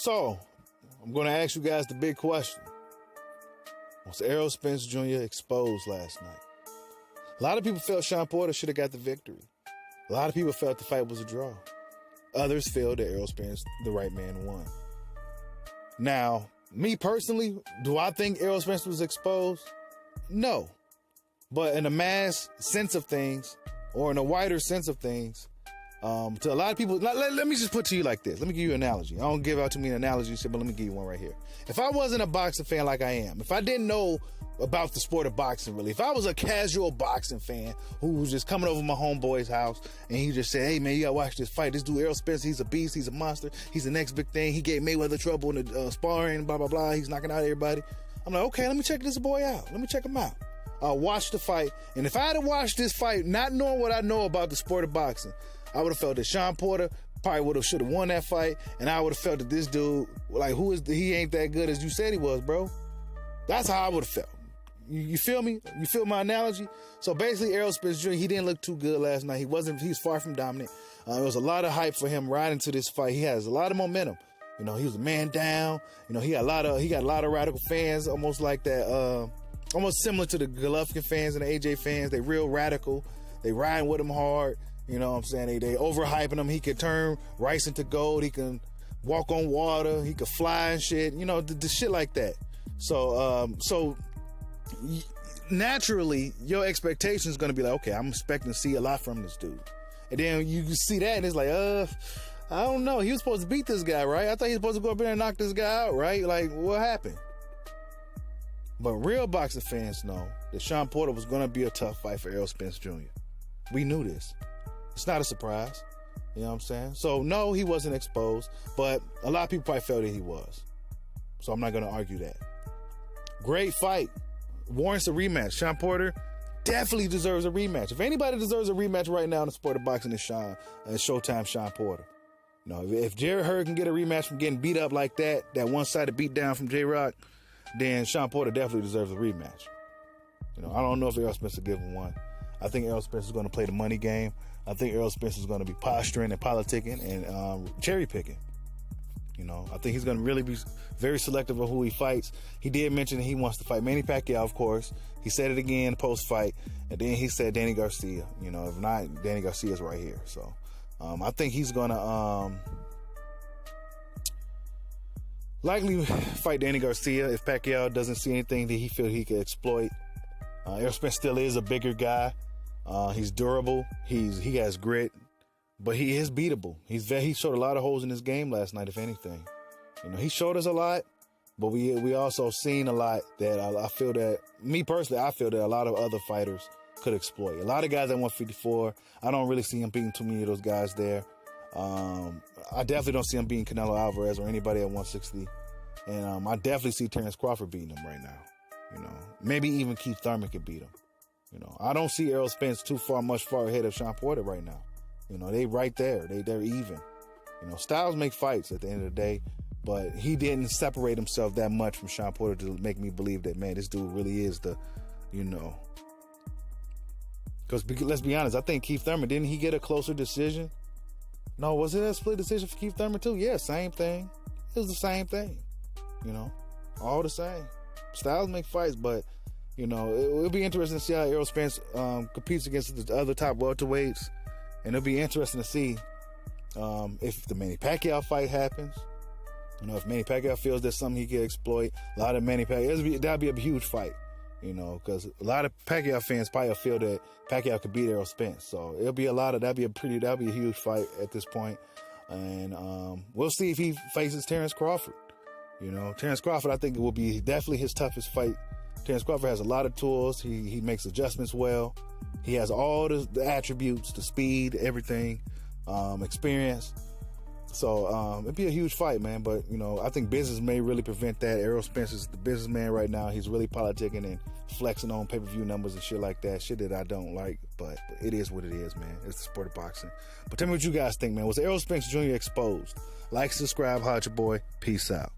So, I'm going to ask you guys the big question. Was Errol Spence Jr. exposed last night? A lot of people felt Shawn Porter should have got the victory. A lot of people felt the fight was a draw. Others feel that Errol Spence, the right man, won. Now, me personally, do I think Errol Spence was exposed? No. But in a mass sense of things, or in a wider sense of things, to a lot of people, let me just put to you like this. Let me give you an analogy. I don't give out too many analogies, but let me give you one right here. If I wasn't a boxing fan like I am, if I didn't know about the sport of boxing really, if I was a casual boxing fan who was just coming over my homeboy's house and he just said, hey man, you gotta watch this fight. This dude Errol Spence, he's a beast, he's a monster, he's the next big thing. He gave Mayweather trouble in the sparring, blah, blah, blah. He's knocking out everybody. I'm like, okay, let me check this boy out. Let me check him out. I'll watch the fight. And if I had watched this fight, not knowing what I know about the sport of boxing, I would have felt that Shawn Porter probably should have won that fight. And I would have felt that this dude, like, he ain't that good as you said he was, bro. That's how I would have felt. You feel me? You feel my analogy? So basically, Errol Spence Jr., he didn't look too good last night. He was far from dominant. There was a lot of hype for him riding to this fight. He has a lot of momentum. You know, he was a man down. You know, he got a lot of radical fans, almost like that, almost similar to the Golovkin fans and the AJ fans. They real radical. They riding with him hard. You know what I'm saying? They overhyping him. He can turn rice into gold. He can walk on water. He can fly and shit. You know, the shit like that. So naturally, your expectation is going to be like, okay, I'm expecting to see a lot from this dude. And then you see that and it's like, I don't know. He was supposed to beat this guy, right? I thought he was supposed to go up there and knock this guy out, right? Like, what happened? But real boxing fans know that Shawn Porter was going to be a tough fight for Errol Spence Jr. We knew this. It's not a surprise. You know what I'm saying? So, no, he wasn't exposed, but a lot of people probably felt that he was. So I'm not going to argue that. Great fight. Warrants a rematch. Shawn Porter definitely deserves a rematch. If anybody deserves a rematch right now in the sport of boxing, it's Showtime Shawn Porter. You know, if Jerry Hurd can get a rematch from getting beat up like that one-sided beat down from J-Rock, then Shawn Porter definitely deserves a rematch. You know, I don't know if Errol Spence will give him one. I think Errol Spence is going to play the money game. I think Errol Spence is going to be posturing and politicking and cherry picking. You know, I think he's going to really be very selective of who he fights. He did mention that he wants to fight Manny Pacquiao, of course. He said it again post-fight, and then he said Danny Garcia. You know, if not, Danny Garcia's right here. So I think he's going to likely fight Danny Garcia if Pacquiao doesn't see anything that he feels he could exploit. Errol Spence still is a bigger guy. He's durable. He has grit, but he is beatable. He showed a lot of holes in his game last night, if anything. You know, he showed us a lot, but we also seen a lot that I feel that, me personally, I feel that a lot of other fighters could exploit. A lot of guys at 154, I don't really see him beating too many of those guys there. I definitely don't see him beating Canelo Alvarez or anybody at 160. And I definitely see Terrence Crawford beating him right now. You know, maybe even Keith Thurman could beat him. You know, I don't see Errol Spence much far ahead of Shawn Porter right now. You know, they right there. They're even. You know, styles make fights at the end of the day, but he didn't separate himself that much from Shawn Porter to make me believe that, man, this dude really is the, you know. Because let's be honest, I think Keith Thurman, didn't he get a closer decision? No, was it a split decision for Keith Thurman too? Yeah, same thing. It was the same thing. You know, all the same. Styles make fights, but, you know, it'll be interesting to see how Errol Spence competes against the other top welterweights. And it'll be interesting to see if the Manny Pacquiao fight happens. You know, if Manny Pacquiao feels there's something he can exploit. A lot of Manny Pacquiao, that'd be a huge fight. You know, because a lot of Pacquiao fans probably feel that Pacquiao could beat Errol Spence. So that'd be a huge fight at this point. And we'll see if he faces Terrence Crawford. You know, Terrence Crawford, I think it will be definitely his toughest fight. Terrence Crawford has a lot of tools. He makes adjustments well. He has all the attributes, the speed, everything, experience. So it'd be a huge fight, man. But, you know, I think business may really prevent that. Errol Spence is the businessman right now. He's really politicking and flexing on pay-per-view numbers and shit like that. Shit that I don't like, but it is what it is, man. It's the sport of boxing. But tell me what you guys think, man. Was Errol Spence Jr. exposed? Like, subscribe, holla at your boy. Peace out.